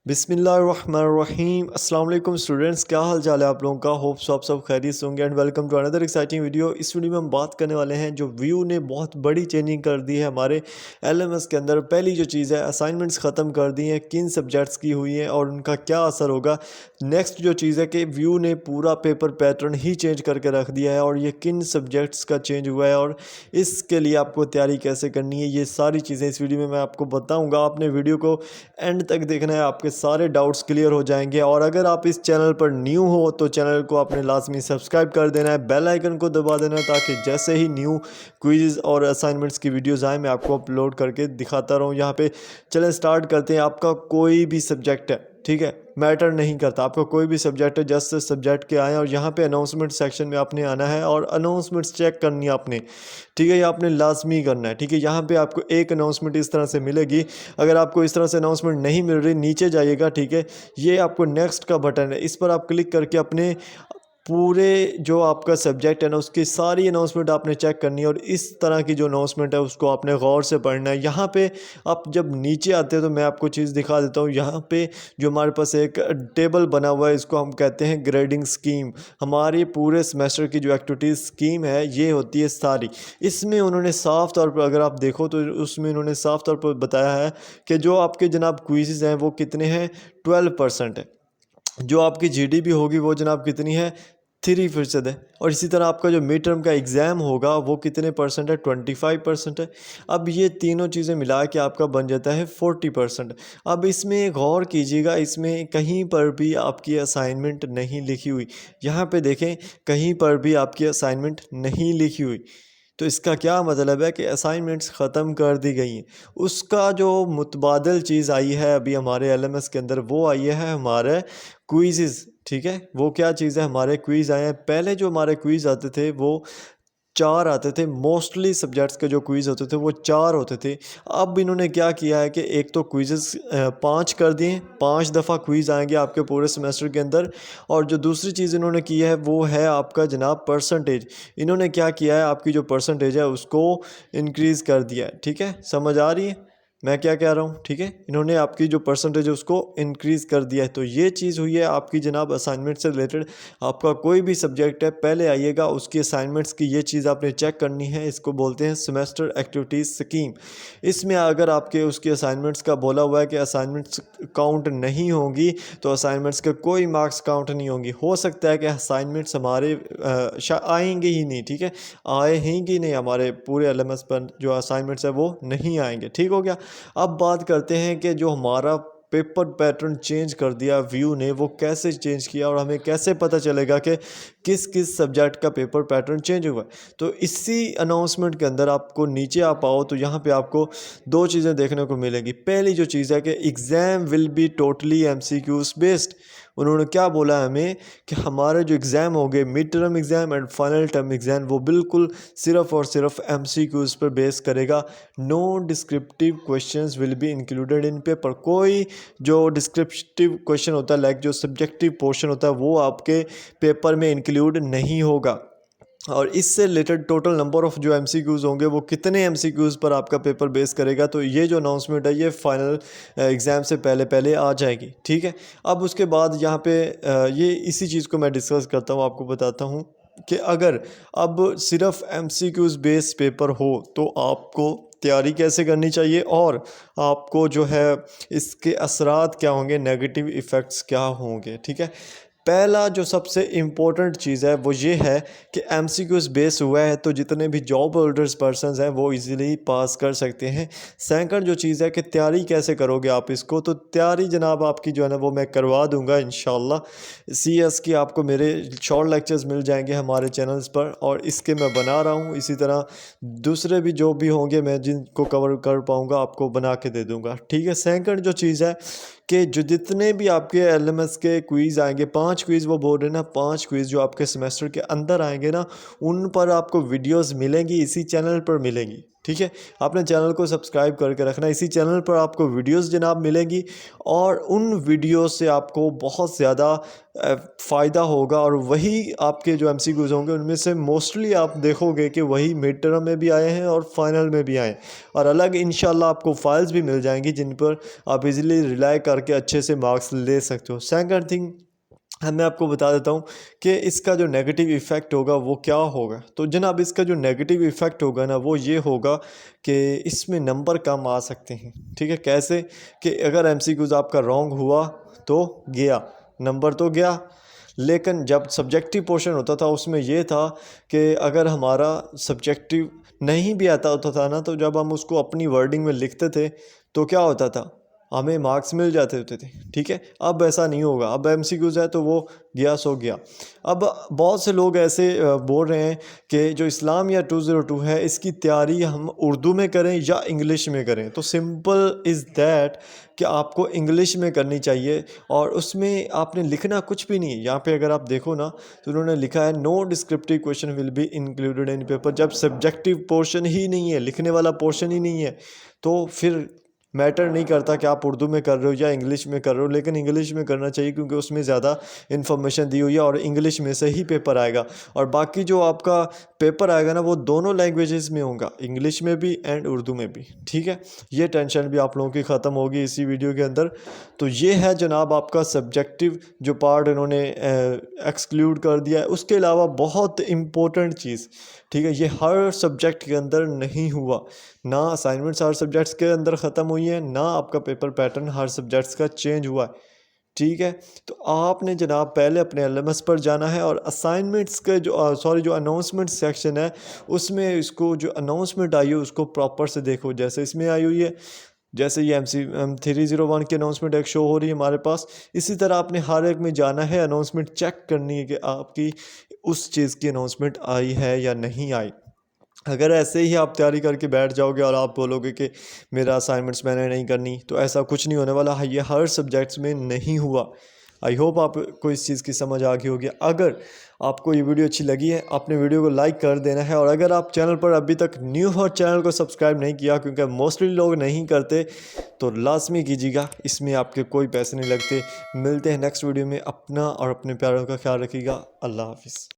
बिस्मिल्लाहिर्रहमानिर्रहीम अस्सलाम वालेकुम स्टूडेंट्स, क्या हाल चाल है आप लोगों का। होप सो आप सब खैरियत से होंगे and welcome to another exciting video. इस वीडियो में हम बात करने वाले हैं जो व्यू ने बहुत बड़ी चेंजिंग कर दी है हमारे एलएमएस के अंदर। पहली जो चीज़ है, असाइनमेंट्स ख़त्म कर दी हैं, किन सब्जेक्ट्स की हुई हैं और उनका क्या असर होगा। नेक्स्ट जो चीज़ है कि व्यू ने पूरा पेपर पैटर्न ही चेंज करके रख दिया है और ये किन सब्जेक्ट्स का चेंज हुआ है और इसके लिए आपको तैयारी कैसे करनी है, ये सारी चीज़ें इस वीडियो में मैं आपको बताऊँगा। आपने वीडियो को एंड तक देखना है, आपके सारे डाउट्स क्लियर हो जाएंगे। और अगर आप इस चैनल पर न्यू हो तो चैनल को आपने लाजमी सब्सक्राइब कर देना है, बेल आइकन को दबा देना है ताकि जैसे ही न्यू क्विज़ और असाइनमेंट्स की वीडियोज़ आए मैं आपको अपलोड करके दिखाता रहूँ यहाँ पे। चलें स्टार्ट करते हैं। आपका कोई भी सब्जेक्ट है, ठीक है, मैटर नहीं करता, आपका कोई भी सब्जेक्ट है, जस्ट सब्जेक्ट के आए और यहाँ पे अनाउंसमेंट सेक्शन में आपने आना है और अनाउंसमेंट्स चेक करनी है आपने, ठीक है, ये आपने लाजमी करना है। ठीक है, यहाँ पे आपको एक अनाउंसमेंट इस तरह से मिलेगी। अगर आपको इस तरह से अनाउंसमेंट नहीं मिल रही, नीचे जाइएगा, ठीक है, ये आपको नेक्स्ट का बटन है, इस पर आप क्लिक करके अपने पूरे जो आपका सब्जेक्ट है ना उसकी सारी अनाउंसमेंट आपने चेक करनी है और इस तरह की जो अनाउंसमेंट है उसको आपने गौर से पढ़ना है। यहाँ पे आप जब नीचे आते हैं तो मैं आपको चीज़ दिखा देता हूँ। यहाँ पे जो हमारे पास एक टेबल बना हुआ है, इसको हम कहते हैं ग्रेडिंग स्कीम। हमारी पूरे सेमेस्टर की जो एक्टिविटीज़ स्कीम है ये होती है सारी। इसमें उन्होंने साफ़ तौर पर, अगर आप देखो तो उसमें उन्होंने साफ़ तौर पर बताया है कि जो आपके जनाब क्विज़ हैं वो कितने हैं, 12% है। जो आपकी जीडीपी होगी वो जनाब कितनी है, 3% है। और इसी तरह आपका जो मिड टर्म का एग्ज़ाम होगा वो कितने परसेंट है, 25% है। अब ये तीनों चीज़ें मिला के आपका बन जाता है 40%। अब इसमें गौर कीजिएगा, इसमें कहीं पर भी आपकी असाइनमेंट नहीं लिखी हुई। यहाँ पे देखें, कहीं पर भी आपकी असाइनमेंट नहीं लिखी हुई। तो इसका क्या मतलब है कि असाइनमेंट्स ख़त्म कर दी गई हैं। उसका जो मुतबादल चीज़ आई है अभी हमारे एलएमएस के अंदर, वो आई है हमारे क्विज़। ठीक है, वो क्या चीज़ है, हमारे क्विज़ आए हैं। पहले जो हमारे क्विज़ आते थे वो 4 आते थे, मोस्टली सब्जेक्ट्स के जो क्विज़ होते थे वो 4 होते थे। अब इन्होंने क्या किया है कि एक तो क्विज़ेस 5 कर दिए, 5 दफ़ा क्विज़ आएंगे आपके पूरे सेमेस्टर के अंदर। और जो दूसरी चीज़ इन्होंने की है वो है आपका जनाब परसेंटेज। इन्होंने क्या किया है, आपकी जो परसेंटेज है उसको इंक्रीज़ कर दिया है। ठीक है, समझ आ रही है मैं क्या कह रहा हूँ। ठीक है, इन्होंने आपकी जो परसेंटेज है उसको इंक्रीज़ कर दिया है। तो ये चीज़ हुई है आपकी जनाब असाइनमेंट से रिलेटेड। आपका कोई भी सब्जेक्ट है, पहले आइएगा उसकी असाइनमेंट्स की ये चीज़ आपने चेक करनी है। इसको बोलते हैं सेमेस्टर एक्टिविटीज़ स्कीम। इसमें अगर आपके उसकी असाइनमेंट्स का बोला हुआ है कि असाइनमेंट्स काउंट नहीं होंगी तो असाइनमेंट्स के कोई मार्क्स काउंट नहीं होंगी। हो सकता है कि असाइनमेंट्स हमारे आएंगे ही नहीं, ठीक है, आएंगे नहीं, हमारे पूरे एलएमएस पर जो असाइनमेंट्स है वो नहीं आएंगे। ठीक हो गया। अब बात करते हैं कि जो हमारा पेपर पैटर्न चेंज कर दिया व्यू ने, वो कैसे चेंज किया और हमें कैसे पता चलेगा कि किस किस सब्जेक्ट का पेपर पैटर्न चेंज हुआ है। तो इसी अनाउंसमेंट के अंदर आपको नीचे आ पाओ तो यहाँ पे आपको दो चीज़ें देखने को मिलेगी। पहली जो चीज़ है कि exam will be totally MCQs based. उन्होंने क्या बोला है हमें कि हमारे जो एग्ज़ाम हो गए, mid term exam and final term exam, वो बिल्कुल सिर्फ़ और सिर्फ एमसीक्यूज़ पर बेस करेगा। No descriptive questions will be included in paper. कोई जो डिस्क्रिप्टिव क्वेश्चन होता है, लाइक जो सब्जेक्टिव पोर्शन होता है, वो आपके पेपर में इंक्लूड नहीं होगा। और इससे रिलेटेड टोटल नंबर ऑफ़ जो एमसीक्यूज़ होंगे वो कितने एमसीक्यूज़ पर आपका पेपर बेस करेगा। तो ये जो अनाउंसमेंट है ये फाइनल एग्ज़ाम से पहले पहले आ जाएगी। ठीक है, अब उसके बाद यहाँ पे ये इसी चीज़ को मैं डिस्कस करता हूँ, आपको बताता हूँ कि अगर अब सिर्फ एमसीक्यूज़ बेस्ड पेपर हो तो आपको तैयारी कैसे करनी चाहिए और आपको जो है इसके असरात क्या होंगे, नेगेटिव इफ़ेक्ट्स क्या होंगे। ठीक है, पहला जो सबसे इम्पोर्टेंट चीज़ है वो ये है कि एमसीक्यूज़ बेस हुआ है तो जितने भी जॉब होल्डर्स पर्सनस हैं वो इजीली पास कर सकते हैं। सेकंड जो चीज़ है कि तैयारी कैसे करोगे आप इसको, तो तैयारी जनाब आपकी जो है ना वो मैं करवा दूंगा इंशाल्लाह। सीएस की आपको मेरे शॉर्ट लेक्चर्स मिल जाएंगे हमारे चैनल्स पर और इसके मैं बना रहा हूँ। इसी तरह दूसरे भी जो भी होंगे मैं जिनको कवर कर पाऊँगा आपको बना के दे दूँगा। ठीक है, सेकंड जो चीज़ है कि जो जितने भी आपके एलएमएस के क्विज़ आएंगे, 5 क्विज़ वो बोल रहे हैं ना, 5 क्विज़ जो आपके सेमेस्टर के अंदर आएंगे ना, उन पर आपको वीडियोस मिलेंगी, इसी चैनल पर मिलेंगी। ठीक है, आपने चैनल को सब्सक्राइब करके रखना। इसी चैनल पर आपको वीडियोस जनाब मिलेंगी और उन वीडियो से आपको बहुत ज़्यादा फ़ायदा होगा और वही आपके जो एमसीक्यूज़ होंगे उनमें से मोस्टली आप देखोगे कि वही मिड टर्म में भी आए हैं और फाइनल में भी आए हैं और अलग इंशाल्लाह आपको फाइल्स भी मिल जाएंगी जिन पर आप इजीली रिलाई करके अच्छे से मार्क्स ले सकते हो। सेकंड थिंग मैं आपको बता देता हूँ कि इसका जो नेगेटिव इफ़ेक्ट होगा वो क्या होगा। तो जनाब इसका जो नेगेटिव इफ़ेक्ट होगा ना वो ये होगा कि इसमें नंबर कम आ सकते हैं। ठीक है, कैसे कि अगर एमसीक्यूज़ आपका रॉन्ग हुआ तो गया, नंबर तो गया, लेकिन जब सब्जेक्टिव पोर्शन होता था उसमें ये था कि अगर हमारा सब्जेक्टिव नहीं भी आता होता था ना, तो जब हम उसको अपनी वर्डिंग में लिखते थे तो क्या होता था, हमें मार्क्स मिल जाते होते थे। ठीक है, अब ऐसा नहीं होगा, अब एमसीक्यूज़ है तो वो गया सो गया। अब बहुत से लोग ऐसे बोल रहे हैं कि जो इस्लामिया 202 है इसकी तैयारी हम उर्दू में करें या इंग्लिश में करें। तो सिंपल इज़ दैट कि आपको इंग्लिश में करनी चाहिए और उसमें आपने लिखना कुछ भी नहीं है। यहाँ पे अगर आप देखो ना तो उन्होंने लिखा है no descriptive question will be included in paper. जब सब्जेक्टिव पोर्शन ही नहीं है, लिखने वाला पोर्शन ही नहीं है, तो फिर मैटर नहीं करता कि आप उर्दू में कर रहे हो या इंग्लिश में कर रहे हो, लेकिन इंग्लिश में करना चाहिए क्योंकि उसमें ज़्यादा इन्फॉर्मेशन दी हुई है और इंग्लिश में से ही पेपर आएगा। और बाकी जो आपका पेपर आएगा ना वो दोनों लैंग्वेजेस में होगा, इंग्लिश में भी एंड उर्दू में भी। ठीक है, ये टेंशन भी आप लोगों की ख़त्म होगी इसी वीडियो के अंदर। तो ये है जनाब आपका सब्जेक्टिव जो पार्ट इन्होंने एक्सक्लूड कर दिया है। उसके अलावा बहुत इम्पोर्टेंट चीज़, ठीक है, ये हर सब्जेक्ट के अंदर नहीं हुआ, ना असाइनमेंट्स हर सब्जेक्ट्स के अंदर ख़त्म हुई है, ना आपका पेपर पैटर्न हर सब्जेक्ट्स का चेंज हुआ है। ठीक है, तो आपने जनाब पहले अपने एलएमएस पर जाना है और असाइनमेंट्स के जो अनाउंसमेंट सेक्शन है उसमें इसको जो अनाउंसमेंट आई है उसको प्रॉपर से देखो। जैसे इसमें आई हुई है, जैसे ये M301 की अनाउंसमेंट एक शो हो रही है हमारे पास, इसी तरह आपने हर एक में जाना है, अनाउंसमेंट चेक करनी है कि आपकी उस चीज़ की अनाउंसमेंट आई है या नहीं आई। अगर ऐसे ही आप तैयारी करके बैठ जाओगे और आप बोलोगे कि मेरा असाइनमेंट्स मैंने नहीं करनी, तो ऐसा कुछ नहीं होने वाला है। ये हर सब्जेक्ट्स में नहीं हुआ। आई होप आपको इस चीज़ की समझ आ गई होगी। अगर आपको ये वीडियो अच्छी लगी है आपने वीडियो को लाइक कर देना है और अगर आप चैनल पर अभी तक न्यू हो, चैनल को सब्सक्राइब नहीं किया क्योंकि मोस्टली लोग नहीं करते, तो लाजमी कीजिएगा, इसमें आपके कोई पैसे नहीं लगते। मिलते हैं नेक्स्ट वीडियो में, अपना और अपने प्यारों का ख्याल रखिएगा। अल्लाह हाफिज़।